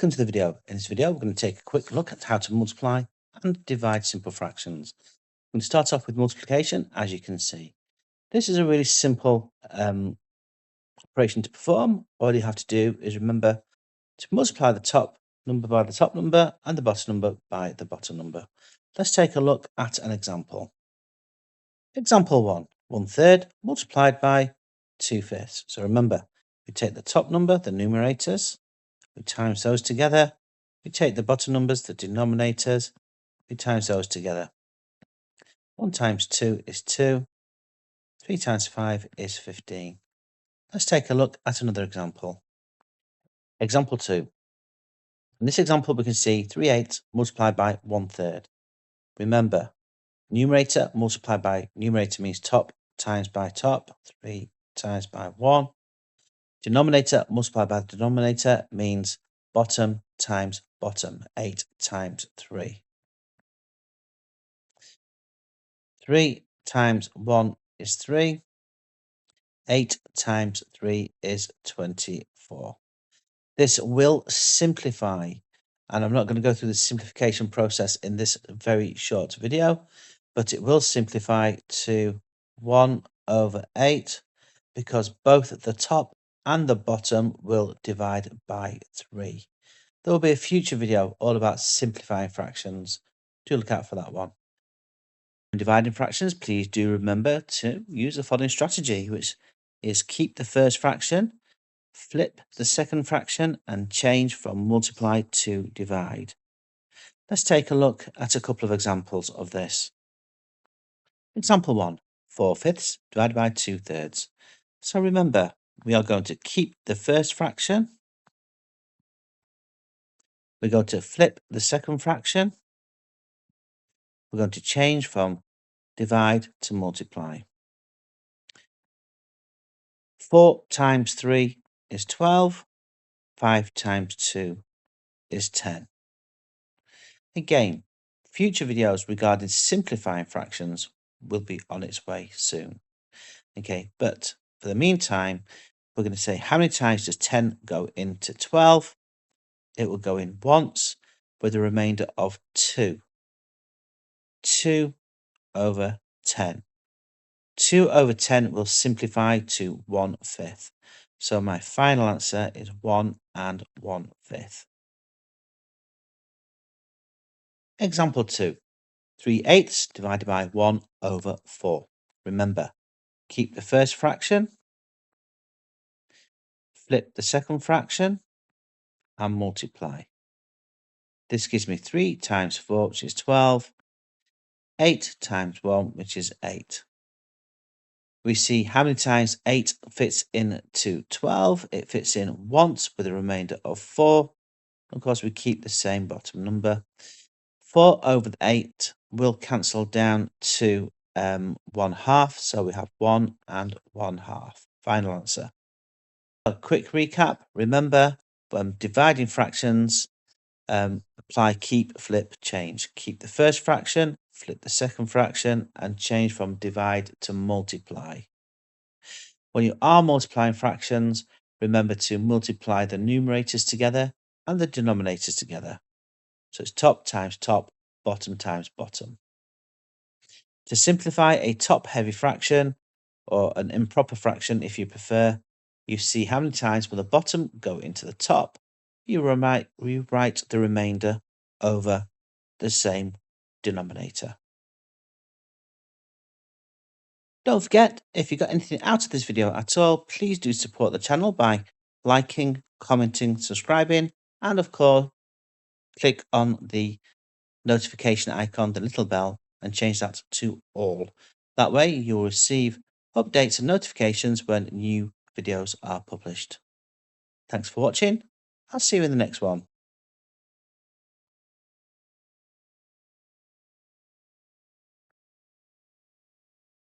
Welcome to the video. In this video, we're going to take a quick look at how to multiply and divide simple fractions. We're going to start off with multiplication, as you can see. This is a really simple operation to perform. All you have to do is remember to multiply the top number by the top number and the bottom number by the bottom number. Let's take a look at an example. Example 1, 1/3 multiplied by 2/5. So remember, we take the top number, the numerators, we times those together. We take the bottom numbers, the denominators, we times those together. 1 times 2 is 2. 3 times 5 is 15. Let's take a look at another example. Example 2. In this example, we can see 3/8 multiplied by 1/3. Remember, numerator multiplied by numerator means top times by top. 3 times by 1. Denominator multiplied by the denominator means bottom times bottom. 8 times 3. 3 times 1 is 3. 8 times 3 is 24. This will simplify, and I'm not going to go through the simplification process in this very short video, but it will simplify to 1/8 because both the top and the bottom will divide by 3. There will be a future video all about simplifying fractions. Do look out for that one. When dividing fractions, please do remember to use the following strategy, which is keep the first fraction, flip the second fraction, and change from multiply to divide. Let's take a look at a couple of examples of this. Example 1, 4/5 divided by 2/3. So remember, we are going to keep the first fraction. We're going to flip the second fraction. We're going to change from divide to multiply. 4 times 3 is 12. 5 times 2 is 10. Again, future videos regarding simplifying fractions will be on its way soon. Okay, but for the meantime, we're going to say how many times does 10 go into 12? It will go in once with a remainder of 2. 2 over 10. 2 over 10 will simplify to 1/5. So my final answer is 1 and 1/5. Example 2. 3/8 divided by 1/4. Remember, keep the first fraction, flip the second fraction, and multiply. This gives me 3 times 4, which is 12. 8 times 1, which is 8. We see how many times 8 fits into 12. It fits in once with a remainder of 4. Of course, we keep the same bottom number. 4 over 8 will cancel down to 1/2. So we have 1 and 1/2. Final answer. A quick recap. Remember, when dividing fractions, apply keep, flip, change. Keep the first fraction, flip the second fraction, and change from divide to multiply. When you are multiplying fractions, remember to multiply the numerators together and the denominators together. So it's top times top, bottom times bottom. To simplify a top-heavy fraction, or an improper fraction if you prefer, you see how many times will the bottom go into the top. You rewrite the remainder over the same denominator. Don't forget, if you got anything out of this video at all, please do support the channel by liking, commenting, subscribing, and of course, click on the notification icon, the little bell, and change that to all. That way, you'll receive updates and notifications when new videos are published. Thanks for watching. I'll see you in the next one.